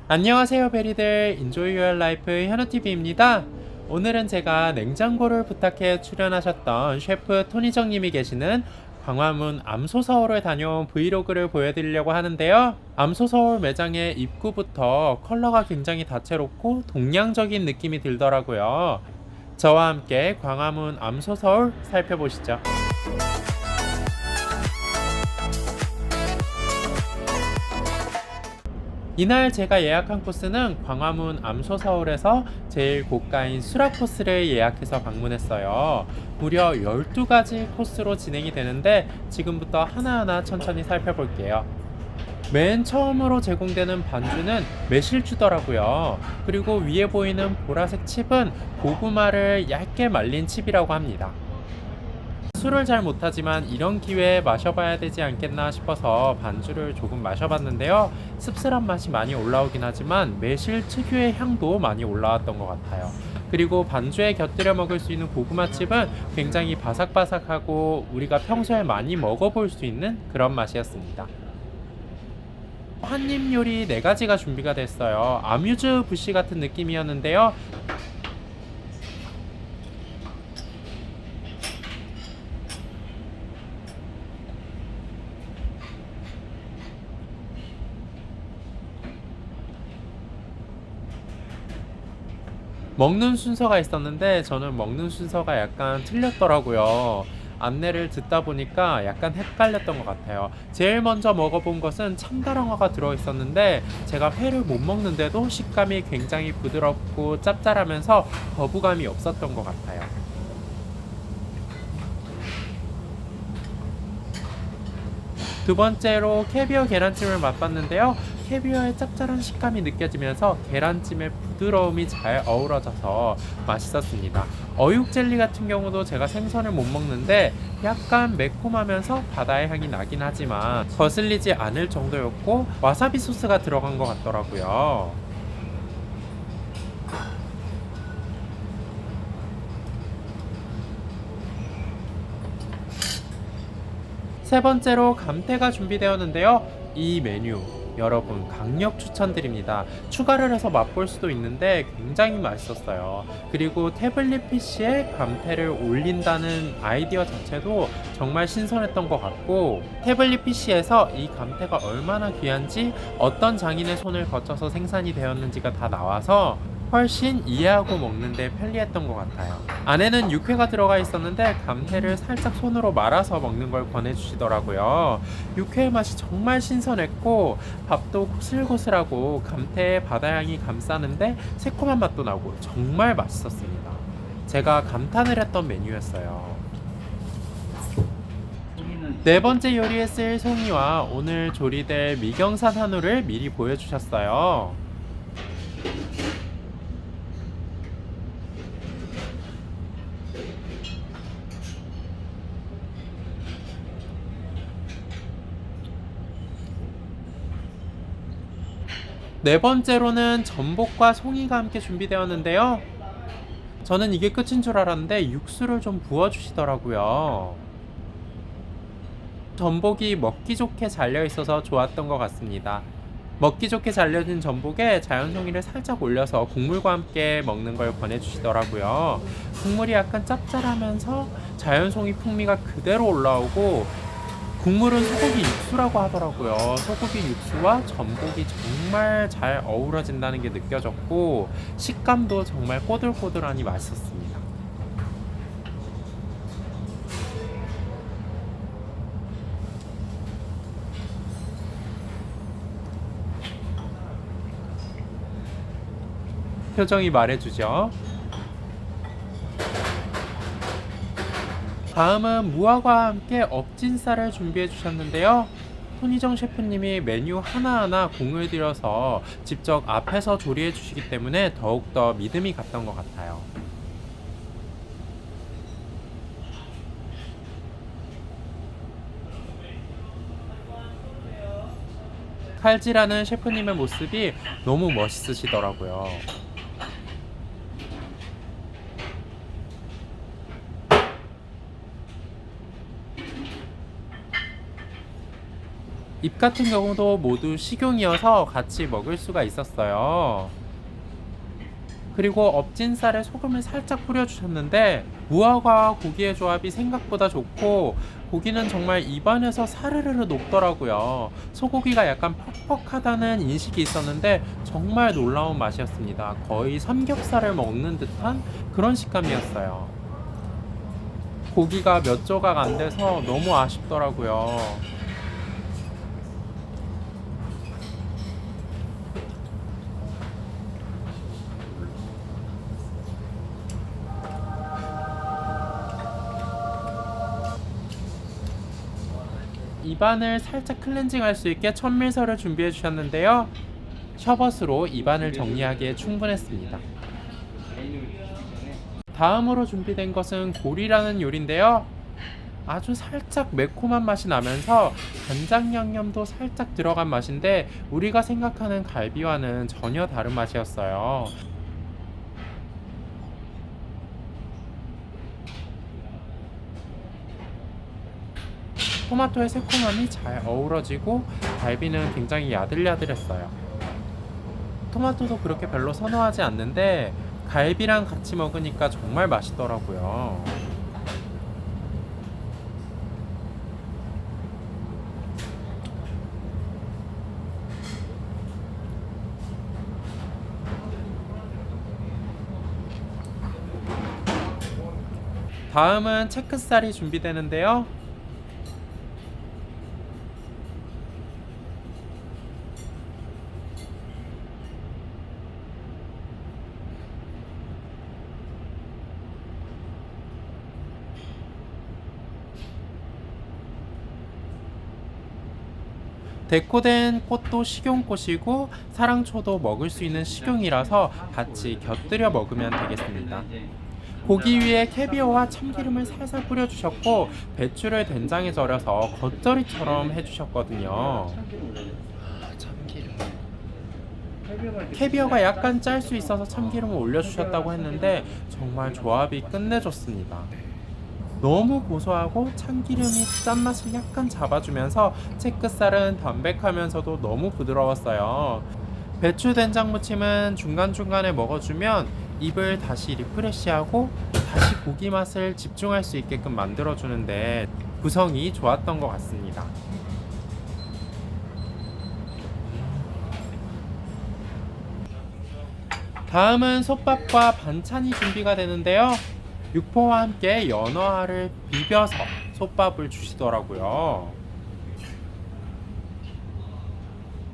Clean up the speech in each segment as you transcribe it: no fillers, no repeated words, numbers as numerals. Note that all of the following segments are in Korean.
안녕하세요 베리들, 인조이 유얼 라이프 현우TV입니다. 오늘은 제가 냉장고를 부탁해 출연하셨던 셰프 토니정님이 계시는 광화문 암소서울을 다녀온 브이로그를 보여드리려고 하는데요. 암소서울 매장의 입구부터 컬러가 굉장히 다채롭고 동양적인 느낌이 들더라고요. 저와 함께 광화문 암소서울 살펴보시죠. 이날 제가 예약한 코스는 광화문 암소서울에서 제일 고가인 수락 코스를 예약해서 방문했어요. 무려 12가지 코스로 진행이 되는데 지금부터 하나하나 천천히 살펴볼게요. 맨 처음으로 제공되는 반주는 매실주더라고요. 그리고 위에 보이는 보라색 칩은 고구마를 얇게 말린 칩이라고 합니다. 술을 잘 못하지만 이런 기회에 마셔봐야 되지 않겠나 싶어서 반주를 조금 마셔봤는데요. 씁쓸한 맛이 많이 올라오긴 하지만 매실 특유의 향도 많이 올라왔던 것 같아요. 그리고 반주에 곁들여 먹을 수 있는 고구마칩은 굉장히 바삭바삭하고 우리가 평소에 많이 먹어볼 수 있는 그런 맛이었습니다. 한입 요리 4가지가 준비가 됐어요. 아뮤즈 부시 같은 느낌이었는데요. 먹는 순서가 있었는데 저는 먹는 순서가 약간 틀렸더라고요. 안내를 듣다 보니까 약간 헷갈렸던 것 같아요. 제일 먼저 먹어본 것은 참다랑어가 들어있었는데 제가 회를 못 먹는데도 식감이 굉장히 부드럽고 짭짤하면서 거부감이 없었던 것 같아요. 두 번째로 캐비어 계란찜을 맛봤는데요. 캐비어의 짭짤한 식감이 느껴지면서 계란찜의 부드러움이 잘 어우러져서 맛있었습니다. 어육 젤리 같은 경우도 제가 생선을 못 먹는데 약간 매콤하면서 바다의 향이 나긴 하지만 거슬리지 않을 정도였고 와사비 소스가 들어간 것 같더라고요. 세 번째로 감태가 준비되었는데요. 이 메뉴 여러분 강력 추천드립니다. 추가를 해서 맛볼 수도 있는데 굉장히 맛있었어요. 그리고 태블릿 PC에 감태를 올린다는 아이디어 자체도 정말 신선했던 것 같고 태블릿 PC에서 이 감태가 얼마나 귀한지 어떤 장인의 손을 거쳐서 생산이 되었는지가 다 나와서 훨씬 이해하고 먹는데 편리했던 것 같아요. 안에는 육회가 들어가 있었는데 감태를 살짝 손으로 말아서 먹는 걸 권해주시더라고요. 육회의 맛이 정말 신선했고 밥도 고슬고슬하고 감태의 바다향이 감싸는데 새콤한 맛도 나고 정말 맛있었습니다. 제가 감탄을 했던 메뉴였어요. 네 번째 요리에 쓸 송이와 오늘 조리될 미경산 한우를 미리 보여주셨어요. 네 번째로는 전복과 송이가 함께 준비되었는데요. 저는 이게 끝인 줄 알았는데 육수를 좀 부어주시더라고요. 전복이 먹기 좋게 잘려 있어서 좋았던 것 같습니다. 먹기 좋게 잘려진 전복에 자연송이를 살짝 올려서 국물과 함께 먹는 걸 권해주시더라고요. 국물이 약간 짭짤하면서 자연송이 풍미가 그대로 올라오고 국물은 소고기 육수라고 하더라고요. 소고기 육수와 전복이 정말 잘 어우러진다는 게 느껴졌고 식감도 정말 꼬들꼬들하니 맛있었습니다. 표정이 말해주죠. 다음은 무화과와 함께 엎진쌀을 준비해 주셨는데요. 손희정 셰프님이 메뉴 하나하나 공을 들여서 직접 앞에서 조리해 주시기 때문에 더욱더 믿음이 갔던 것 같아요. 칼질하는 셰프님의 모습이 너무 멋있으시더라고요. 잎 같은 경우도 모두 식용이어서 같이 먹을 수가 있었어요. 그리고 엎진 쌀에 소금을 살짝 뿌려주셨는데 무화과와 고기의 조합이 생각보다 좋고 고기는 정말 입안에서 사르르르 녹더라고요. 소고기가 약간 퍽퍽하다는 인식이 있었는데 정말 놀라운 맛이었습니다. 거의 삼겹살을 먹는 듯한 그런 식감이었어요. 고기가 몇 조각 안 돼서 너무 아쉽더라고요. 입안을 살짝 클렌징 할 수 있게 천밀서를 준비해 주셨는데요. 셔벗으로 입안을 정리하기에 충분했습니다. 다음으로 준비된 것은 고리라는 요리인데요. 아주 살짝 매콤한 맛이 나면서 간장 양념도 살짝 들어간 맛인데 우리가 생각하는 갈비와는 전혀 다른 맛이었어요. 토마토의 새콤함이 잘 어우러지고 갈비는 굉장히 야들야들했어요. 토마토도 그렇게 별로 선호하지 않는데 갈비랑 같이 먹으니까 정말 맛있더라고요. 다음은 체크살이 준비되는데요. 데코된 꽃도 식용꽃이고 사랑초도 먹을 수 있는 식용이라서 같이 곁들여 먹으면 되겠습니다. 고기 위에 캐비어와 참기름을 살살 뿌려주셨고 배추를 된장에 절여서 겉절이처럼 해주셨거든요. 참기름. 캐비어가 약간 짤 수 있어서 참기름을 올려주셨다고 했는데 정말 조합이 끝내줬습니다. 너무 고소하고 참기름이 짠맛을 약간 잡아주면서 채끝살은 담백하면서도 너무 부드러웠어요. 배추 된장 무침은 중간중간에 먹어주면 입을 다시 리프레시하고 다시 고기 맛을 집중할 수 있게끔 만들어주는데 구성이 좋았던 것 같습니다. 다음은 솥밥과 반찬이 준비가 되는데요. 육포와 함께 연어알을 비벼서 솥밥을 주시더라고요.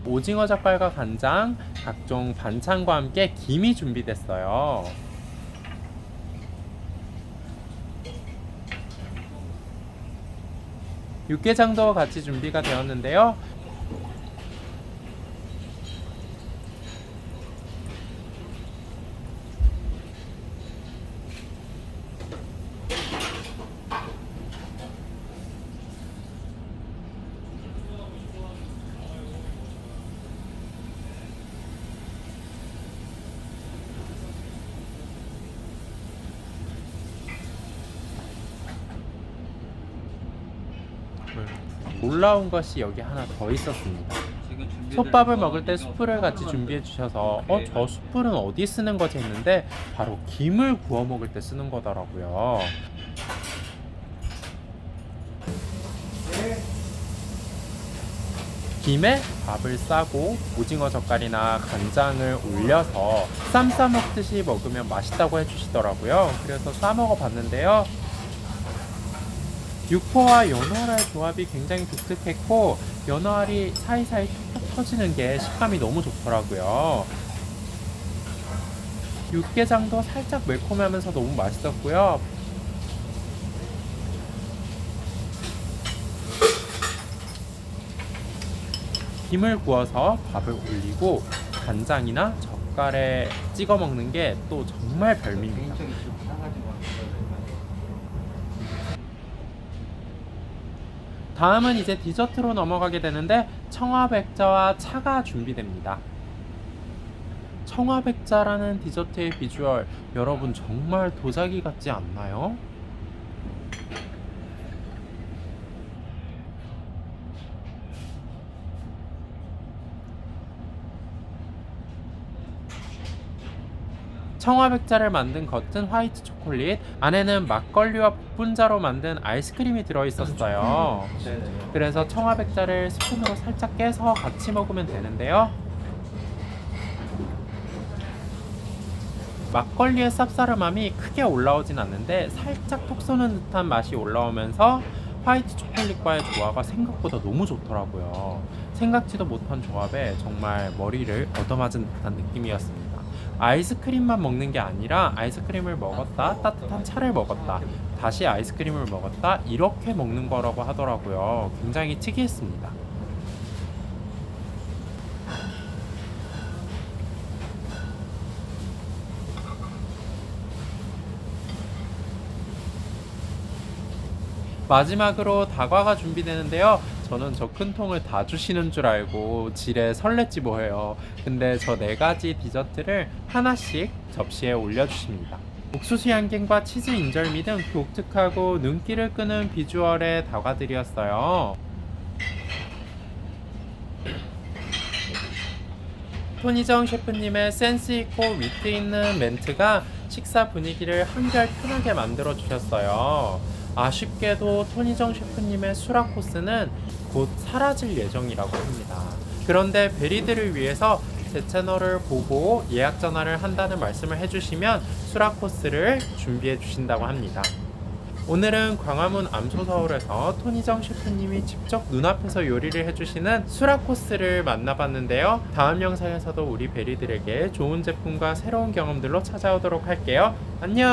오징어 젓갈과 간장, 각종 반찬과 함께 김이 준비됐어요. 육개장도 같이 준비가 되었는데요. 놀라운 것이 여기 하나 더 있었습니다. 솥밥을 먹을 때 숯불을 같이 준비해 주셔서 저 숯불은 어디 쓰는 거지 했는데 바로 김을 구워 먹을 때 쓰는 거더라고요. 김에 밥을 싸고 오징어 젓갈이나 간장을 올려서 쌈 싸 먹듯이 먹으면 맛있다고 해주시더라고요. 그래서 싸 먹어 봤는데요. 육포와 연어알 조합이 굉장히 독특했고 연어알이 사이사이 톡톡 터지는 게 식감이 너무 좋더라고요. 육개장도 살짝 매콤하면서 너무 맛있었고요. 김을 구워서 밥을 올리고 간장이나 젓갈에 찍어 먹는 게 또 정말 별미입니다. 다음은 이제 디저트로 넘어가게 되는데 청화백자와 차가 준비됩니다. 청화백자라는 디저트의 비주얼 여러분 정말 도자기 같지 않나요? 청화백자를 만든 겉은 화이트 초콜릿, 안에는 막걸리와 복분자로 만든 아이스크림이 들어있었어요. 네네. 그래서 청화백자를 스푼으로 살짝 깨서 같이 먹으면 되는데요. 막걸리의 쌉싸름함이 크게 올라오진 않는데 살짝 톡 쏘는 듯한 맛이 올라오면서 화이트 초콜릿과의 조화가 생각보다 너무 좋더라고요. 생각지도 못한 조합에 정말 머리를 얻어맞은 듯한 느낌이었습니다. 아이스크림만 먹는 게 아니라 아이스크림을 먹었다, 따뜻한 차를 먹었다, 다시 아이스크림을 먹었다, 이렇게 먹는 거라고 하더라고요. 굉장히 특이했습니다. 마지막으로 다과가 준비되는데요. 저는 저 큰 통을 다 주시는 줄 알고 지레 설렜지 뭐예요. 근데 저 네 가지 디저트를 하나씩 접시에 올려주십니다. 옥수수 양갱과 치즈 인절미 등 독특하고 눈길을 끄는 비주얼의 다과들이었어요. 토니정 셰프님의 센스 있고 위트 있는 멘트가 식사 분위기를 한결 편하게 만들어 주셨어요. 아쉽게도 토니정 셰프님의 수락 코스는 곧 사라질 예정이라고 합니다. 그런데 베리들을 위해서 제 채널을 보고 예약 전화를 한다는 말씀을 해주시면 수락 코스를 준비해 주신다고 합니다. 오늘은 광화문 암소서울에서 토니정 셰프님이 직접 눈앞에서 요리를 해주시는 수락 코스를 만나봤는데요. 다음 영상에서도 우리 베리들에게 좋은 제품과 새로운 경험들로 찾아오도록 할게요. 안녕.